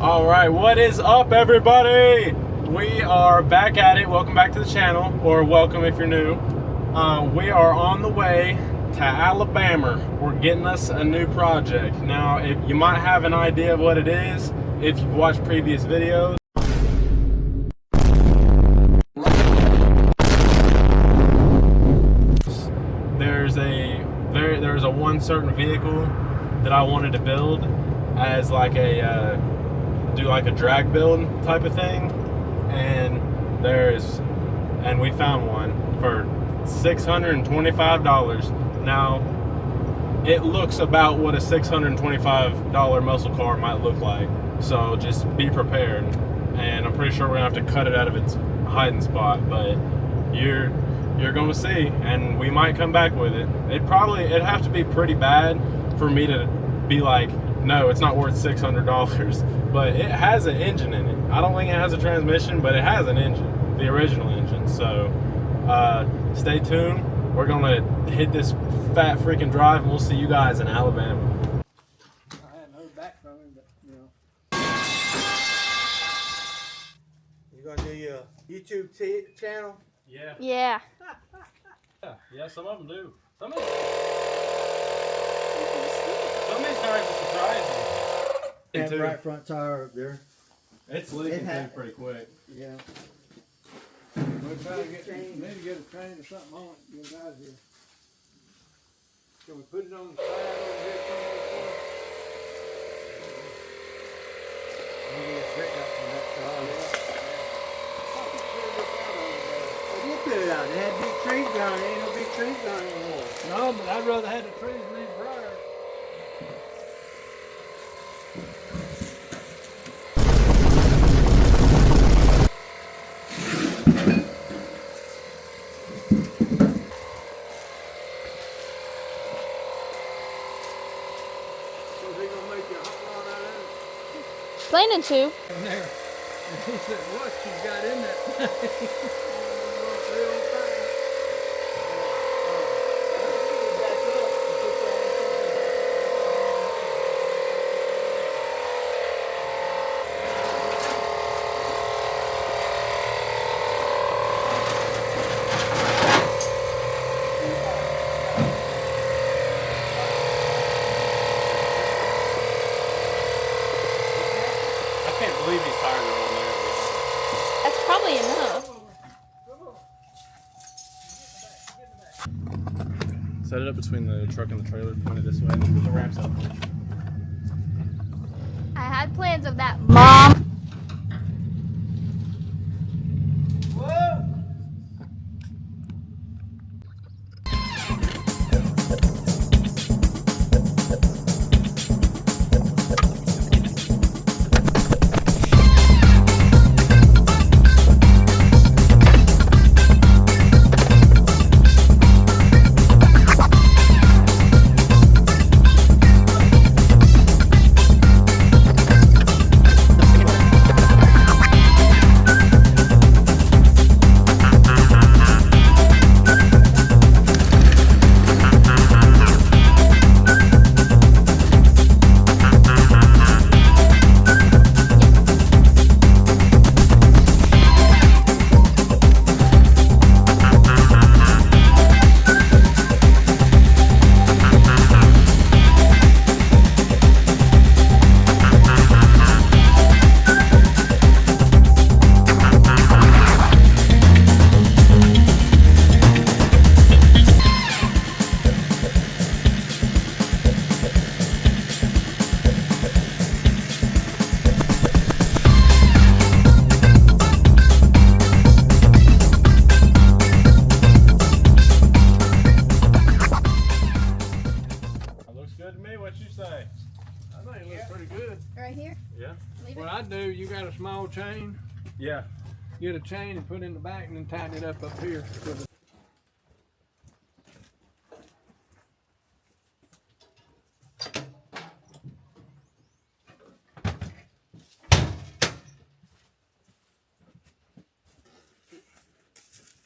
All right, what is up, everybody? We are back at it. Welcome back to the channel, or welcome if you're new. We are on the way to Alabama. We're getting us a new project. Now, if you might have an idea of what it is if you've watched previous videos. There's a one certain vehicle that I wanted to build as like do like a drag build type of thing, and we found one for $625. Now it looks about what a $625 muscle car might look like, so just be prepared. And I'm pretty sure we're gonna have to cut it out of its hiding spot, but you're gonna see, and we might come back with it. It'd have to be pretty bad for me to be like, no, it's not worth $600. But it has an engine in it. I don't think it has a transmission, but it has an engine, the original engine. So stay tuned. We're gonna hit this fat freaking drive, and we'll see you guys in Alabama. I hadn't heard back from him, but you know. You gonna do your YouTube channel? Yeah. Yeah. Yeah, some of them do. Some of these cars will surprise you. That right front tire up there. It's leaking pretty quick. Yeah. We're trying to need to get a train or something on it. Get it out of here. Can we put it on the side over here somewhere? Maybe it's ripped up from that car. I did put it out. It had big trees behind it. Ain't no big trees behind it anymore. No, but I'd rather have the trees than these briars. So he gonna make you a hot rod out of it? Planning to. In there. And he said, what you got in that thing? I can't believe these tires are on there. That's probably enough. Set it up between the truck and the trailer, pointed this way, and then put the ramps up. I had plans of that, Mom. I think it looks pretty good. Right here? Yeah. What I do, you got a small chain, Yeah. get a chain and put it in the back and then tighten it up here.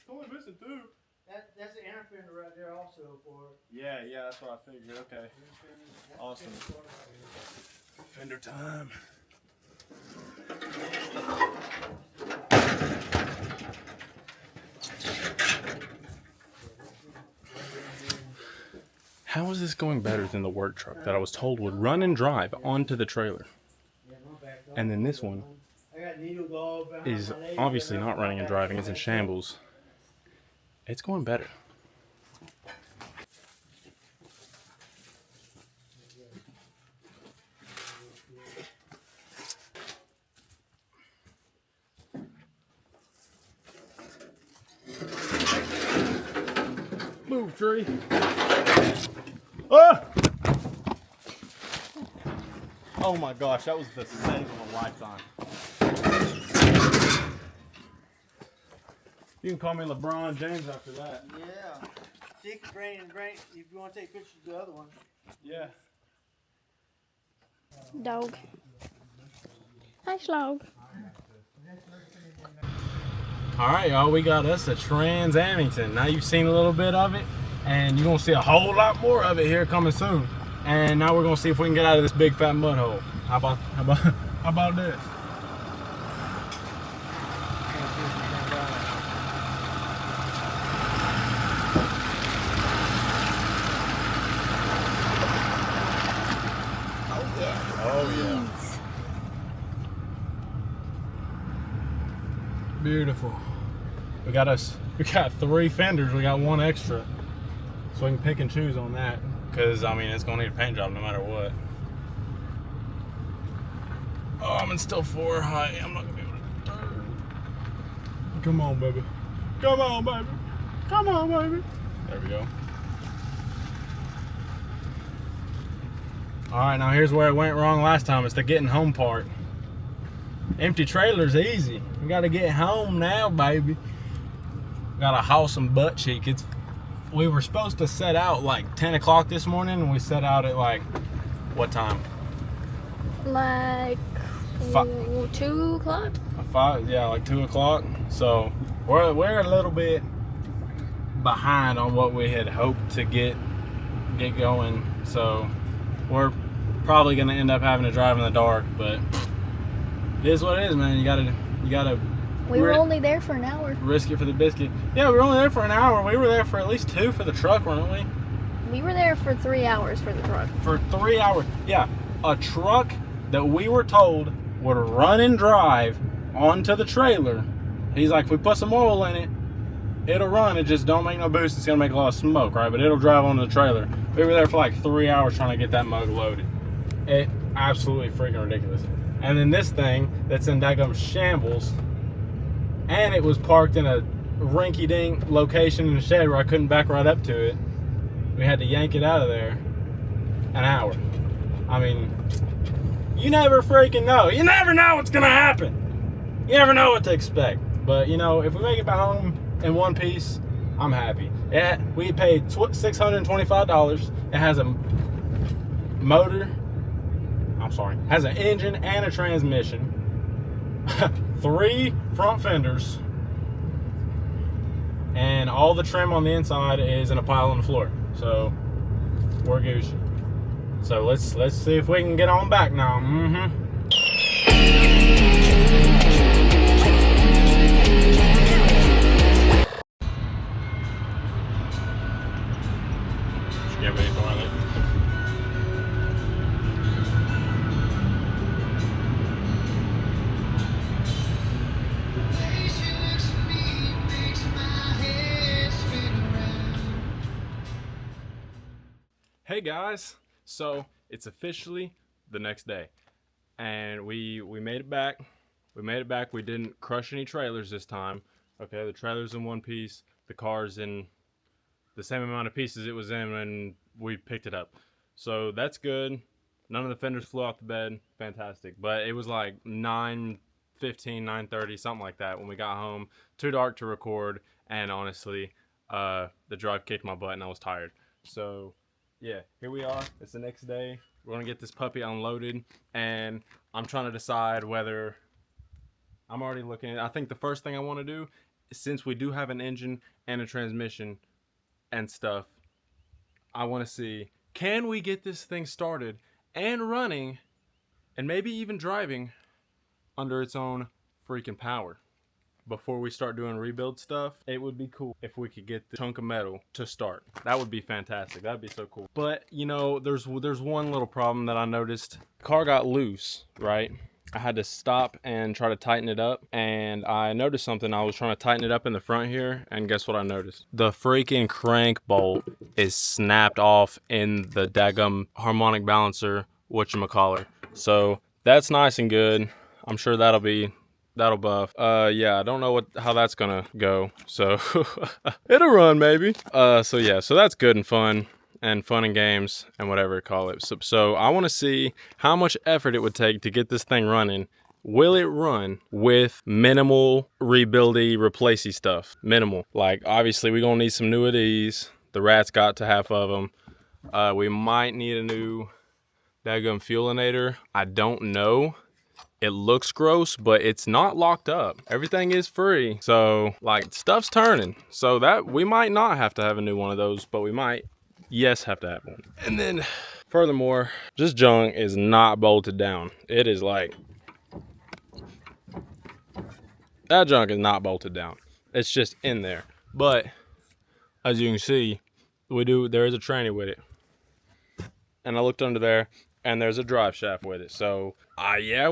Only missing two. That's the inner fender right there also for Yeah, that's what I figured. Okay. Awesome. Fender time. How is this going better than the work truck that I was told would run and drive onto the trailer? And then this one is obviously not running and driving, it's in shambles. It's going better. Move, tree. Ah! Oh my gosh, that was the save of a lifetime. You can call me LeBron James after that. Yeah. See, Brandon, if you want to take pictures of the other one. Yeah. Dog. Nice dog. Alright, y'all, we got us a Trans Amington. Now you've seen a little bit of it, and you're going to see a whole lot more of it here coming soon. And now we're going to see if we can get out of this big fat mud hole. How about this? Oh yeah. Beautiful. We got 3 fenders. We got 1 extra, so we can pick and choose on that. Cause I mean, it's gonna need a paint job no matter what. Oh, I'm in still 4 high. I'm not gonna be able to turn. Come on, baby. Come on, baby. Come on, baby. There we go. All right, now here's where it went wrong last time. It's the getting home part. Empty trailer's easy. We gotta get home now, baby. Gotta haul some butt cheek. We were supposed to set out like 10 o'clock this morning, and we set out at like, what time? Like 2 o'clock? 5, yeah, like 2 o'clock. So we're a little bit behind on what we had hoped to get going. So we're probably gonna end up having to drive in the dark, but it is what it is, man. You gotta. We were only there for an hour. Risk it for the biscuit. Yeah, we were only there for an hour. We were there for at least 2 for the truck, weren't we? We were there for 3 hours for the truck. For 3 hours. Yeah, a truck that we were told would run and drive onto the trailer. He's like, if we put some oil in it, it'll run. It just don't make no boost. It's gonna make a lot of smoke, right? But it'll drive onto the trailer. We were there for like 3 hours trying to get that mug loaded. It absolutely freaking ridiculous. And then this thing that's in daggum shambles, and it was parked in a rinky-dink location in the shed where I couldn't back right up to it. We had to yank it out of there. An hour. I mean, you never freaking know. You never know what's gonna happen. You never know what to expect. But you know, if we make it back home in one piece, I'm happy. We paid $625. It has a motor. Has an engine and a transmission. 3 front fenders, and all the trim on the inside is in a pile on the floor. So we're Gucci. So let's see if we can get on back now. Get ready for it. Hey guys, so it's officially the next day, and we made it back. We didn't crush any trailers this time. Okay, the trailer's in one piece, the car's in the same amount of pieces it was in when we picked it up. So that's good. None of the fenders flew off the bed. Fantastic. But it was like 9:15, 9:30, something like that when we got home. Too dark to record, and honestly, the drive kicked my butt and I was tired. So yeah, here we are. It's the next day. We're gonna get this puppy unloaded, and I'm trying to decide whether I'm already looking at. I think the first thing I want to do, since we do have an engine and a transmission and stuff, I want to see, can we get this thing started and running, and maybe even driving under its own freaking power. Before we start doing rebuild stuff, it would be cool if we could get the chunk of metal to start. That would be fantastic. That'd be so cool. But you know, there's one little problem that I noticed. The car got loose, right? I had to stop and try to tighten it up, and I noticed something. I was trying to tighten it up in the front here, and guess what I noticed? The freaking crank bolt is snapped off in the daggum harmonic balancer, whatchamacallit. So that's nice and good. I'm sure that'll buff. Yeah, I don't know how that's gonna go. So it'll run maybe. So yeah, so that's good and fun and games and whatever you call it. So I want to see how much effort it would take to get this thing running. Will it run with minimal rebuildy, replacey stuff? Minimal. Like obviously we're gonna need some new of these. The rat's got to half of them. We might need a new daggum fuelinator. I don't know. It looks gross, but it's not locked up. Everything is free. So like stuff's turning. So that we might not have to have a new one of those, but we might, yes, have to have one. And then furthermore, this junk is not bolted down. It is like, that junk is not bolted down. It's just in there. But as you can see, there is a tranny with it. And I looked under there and there's a drive shaft with it. So yeah,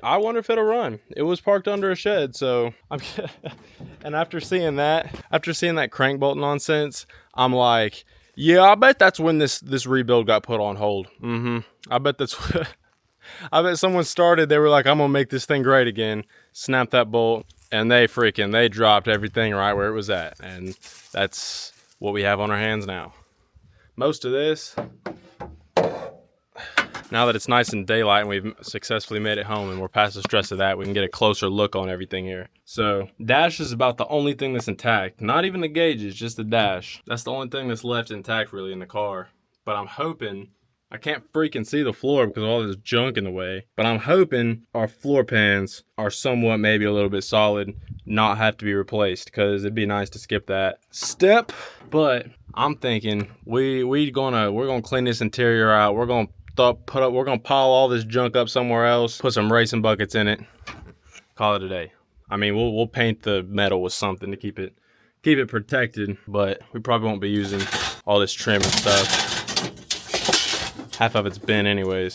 I wonder if it'll run. It was parked under a shed, so and after seeing that crank bolt nonsense, I'm like, yeah, I bet that's when this rebuild got put on hold. I bet that's I bet someone started, they were like, I'm gonna make this thing great again, snap that bolt, and they dropped everything right where it was at. And that's what we have on our hands now. Most of this, now that it's nice and daylight and we've successfully made it home and we're past the stress of that, we can get a closer look on everything here. So dash is about the only thing that's intact. Not even the gauges, just the dash. That's the only thing that's left intact really in the car. But I'm hoping, I can't freaking see the floor because of all this junk in the way, but I'm hoping our floor pans are somewhat maybe a little bit solid, not have to be replaced, because it'd be nice to skip that step. But I'm thinking we're gonna clean this interior out. We're gonna pile all this junk up somewhere else, put some racing buckets in it, call it a day. I mean, we'll paint the metal with something to keep it protected, but we probably won't be using all this trim and stuff. Half of it's been anyways.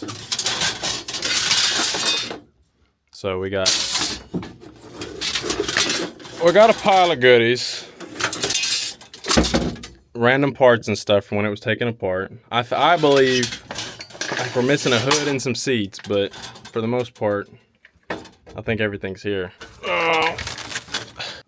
So we got a pile of goodies. Random parts and stuff from when it was taken apart. I believe we're missing a hood and some seats, but for the most part, I think everything's here.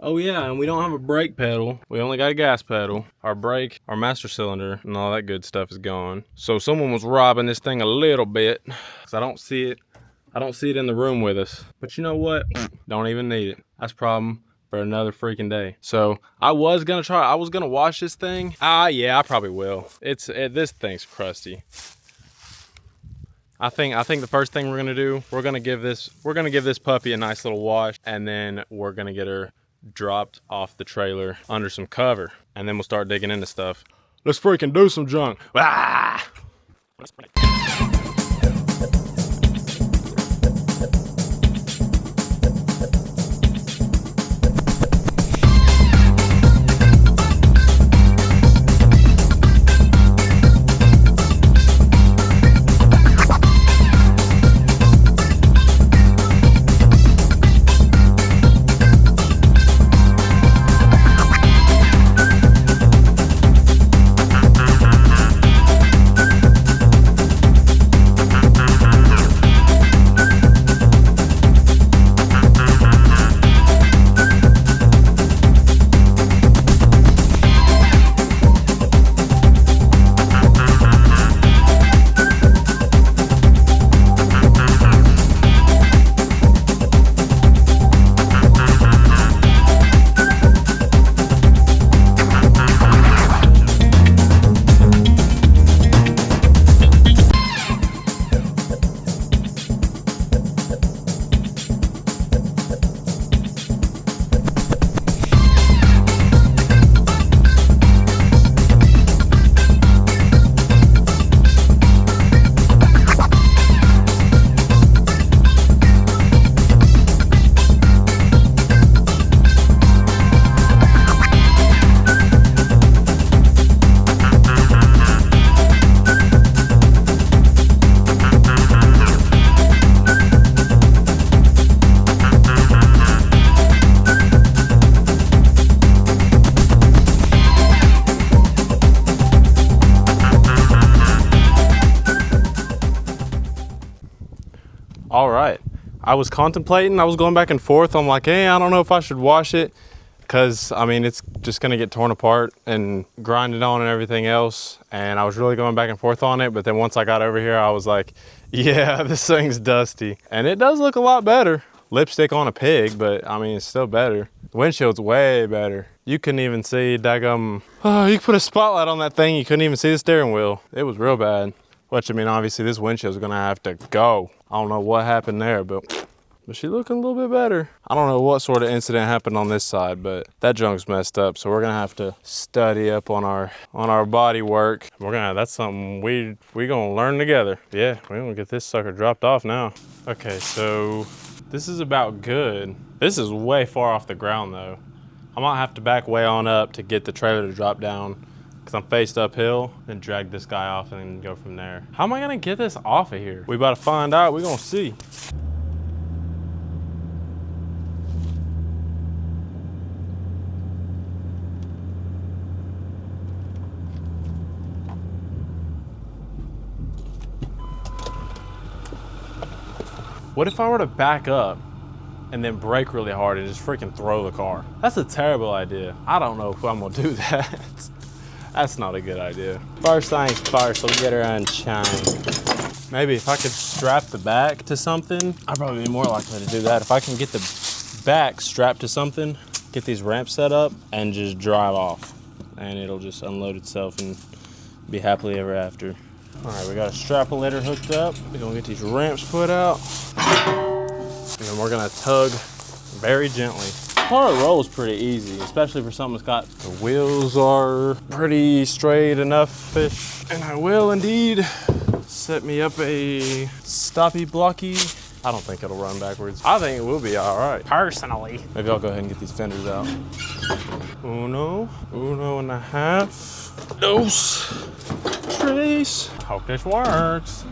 Oh yeah, and we don't have a brake pedal. We only got a gas pedal. Our brake, our master cylinder, and all that good stuff is gone. So someone was robbing this thing a little bit, because I don't see it. I don't see it in the room with us. But you know what? Don't even need it. That's a problem for another freaking day. So I was gonna wash this thing. Yeah, I probably will. This thing's crusty. I think the first thing we're gonna do, we're gonna give this puppy a nice little wash, and then we're gonna get her dropped off the trailer under some cover, and then we'll start digging into stuff. Let's freaking do some junk. Ah! I was contemplating, I was going back and forth. I'm like, hey, I don't know if I should wash it, because I mean, it's just gonna get torn apart and grinded on and everything else. And I was really going back and forth on it, but then once I got over here, I was like, yeah, this thing's dusty. And it does look a lot better. Lipstick on a pig, but I mean, it's still better. The windshield's way better. You couldn't even see daggum. Oh, you could put a spotlight on that thing, you couldn't even see the steering wheel. It was real bad. Which, I mean, obviously this windshield's gonna have to go. I don't know what happened there, but she's looking a little bit better. I don't know what sort of incident happened on this side, but that junk's messed up. So we're gonna have to study up on our body work. That's something we gonna learn together. Yeah, we're gonna get this sucker dropped off now. Okay, so this is about good. This is way far off the ground though. I might have to back way on up to get the trailer to drop down, because I'm faced uphill, and drag this guy off and go from there. How am I gonna get this off of here? We about to find out, we gonna see. What if I were to back up and then brake really hard and just freaking throw the car? That's a terrible idea. I don't know if I'm gonna do that. That's not a good idea. First things first, let's get her unchained. Maybe if I could strap the back to something, I'd probably be more likely to do that. If I can get the back strapped to something, get these ramps set up, and just drive off. And it'll just unload itself and be happily ever after. All right, we got a strap-a-letter hooked up. We're gonna get these ramps put out. And then we're gonna tug very gently. The car rolls pretty easy, especially for something that's got, the wheels are pretty straight enough-ish. And I will indeed set me up a stoppy blocky. I don't think it'll run backwards. I think it will be all right, personally. Maybe I'll go ahead and get these fenders out. Uno and a half. Dos. Tres. Hope this works.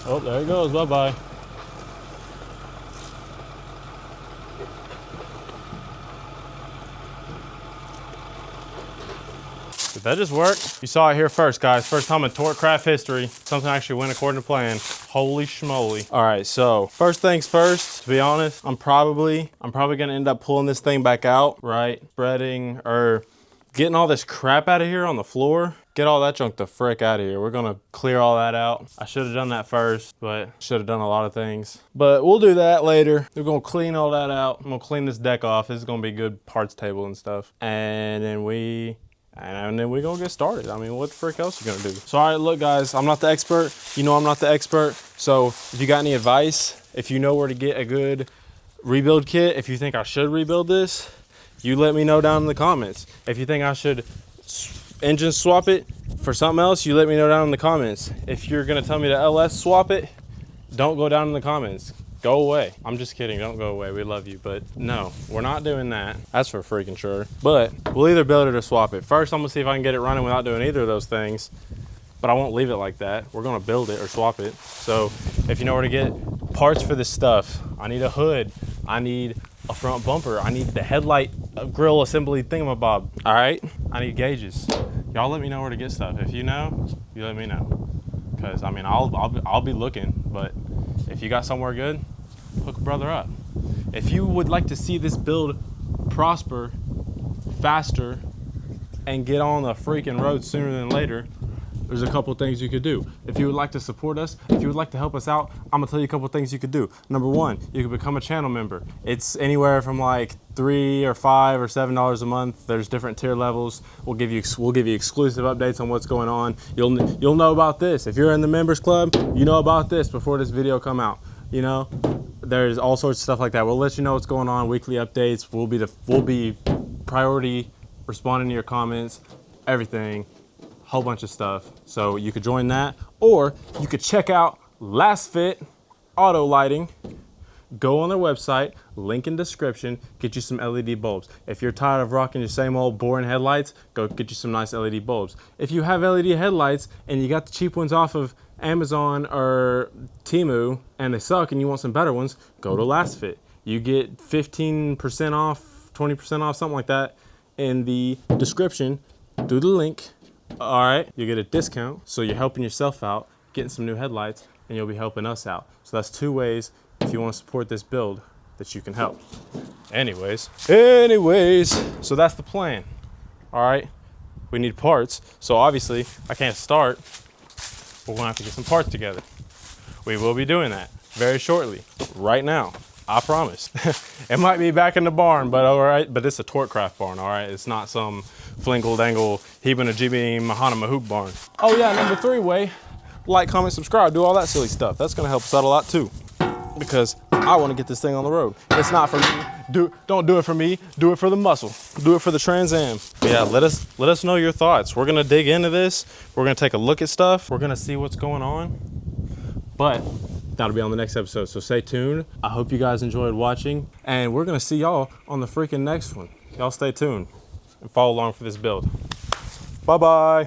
Oh, there he goes, bye-bye. Did that just work? You saw it here first, guys. First time in TorqueCraft history, something actually went according to plan. Holy schmoly. All right, so first things first, to be honest, I'm probably gonna end up pulling this thing back out, right? Spreading or getting all this crap out of here on the floor. Get all that junk the frick out of here. We're gonna clear all that out. I should have done that first, but should have done a lot of things. But we'll do that later. We're gonna clean all that out. I'm gonna clean this deck off. This is gonna be good parts table and stuff. And then we're gonna get started. I mean, what the frick else are you gonna do? So, all right, look guys, I'm not the expert. You know I'm not the expert. So if you got any advice, if you know where to get a good rebuild kit, if you think I should rebuild this, you let me know down in the comments. If you think I should engine swap it for something else, you let me know down in the comments. If you're gonna tell me to LS swap it, don't go down in the comments. Go away. I'm just kidding, don't go away, we love you. But no, we're not doing that. That's for freaking sure. But we'll either build it or swap it. First, I'm gonna see if I can get it running without doing either of those things. But I won't leave it like that. We're gonna build it or swap it. So if you know where to get parts for this stuff, I need a hood, I need a front bumper, I need the headlight grill assembly thingamabob. All right, I need gauges. Y'all let me know where to get stuff. If you know, you let me know. Cause I mean, I'll be looking, but if you got somewhere good, hook a brother up. If you would like to see this build prosper faster and get on the freaking road sooner than later, there's a couple things you could do. If you would like to support us, if you would like to help us out, I'm gonna tell you a couple things you could do. Number one, you can become a channel member. It's anywhere from like $3 or $5 or $7 a month. There's different tier levels. We'll give you exclusive updates on what's going on. You'll know about this. If you're in the members club, you know about this before this video come out. You know, there's all sorts of stuff like that. We'll let you know what's going on, weekly updates. We'll be priority responding to your comments, everything. Whole bunch of stuff. So you could join that, or you could check out Last Fit Auto Lighting. go on their website, link in description, get you some LED bulbs. If you're tired of rocking your same old boring headlights, go get you some nice LED bulbs. If you have LED headlights and you got the cheap ones off of Amazon or Temu and they suck and you want some better ones, go to LastFit. You get 15% off, 20% off, something like that in the description through the link. All right, you get a discount, so you're helping yourself out, getting some new headlights, and you'll be helping us out. So that's 2 ways, if you want to support this build, that you can help. Anyways, so that's the plan. All right, we need parts, so obviously I can't start. We're gonna have to get some parts together. We will be doing that very shortly, right now. I promise. It might be back in the barn, but all right. But it's a Torquecraft barn, all right? It's not some flingle dangle, heebin a jibby mahana mahoop barn. Oh yeah, number 3 way, like, comment, subscribe, do all that silly stuff. That's gonna help us out a lot too, because I wanna get this thing on the road. It's not for me, don't do it for me, do it for the muscle. Do it for the Trans Am. Yeah, let us know your thoughts. We're gonna dig into this. We're gonna take a look at stuff. We're gonna see what's going on. But that'll be on the next episode, so stay tuned. I hope you guys enjoyed watching, and we're gonna see y'all on the freaking next one. Y'all stay tuned and follow along for this build. Bye-bye.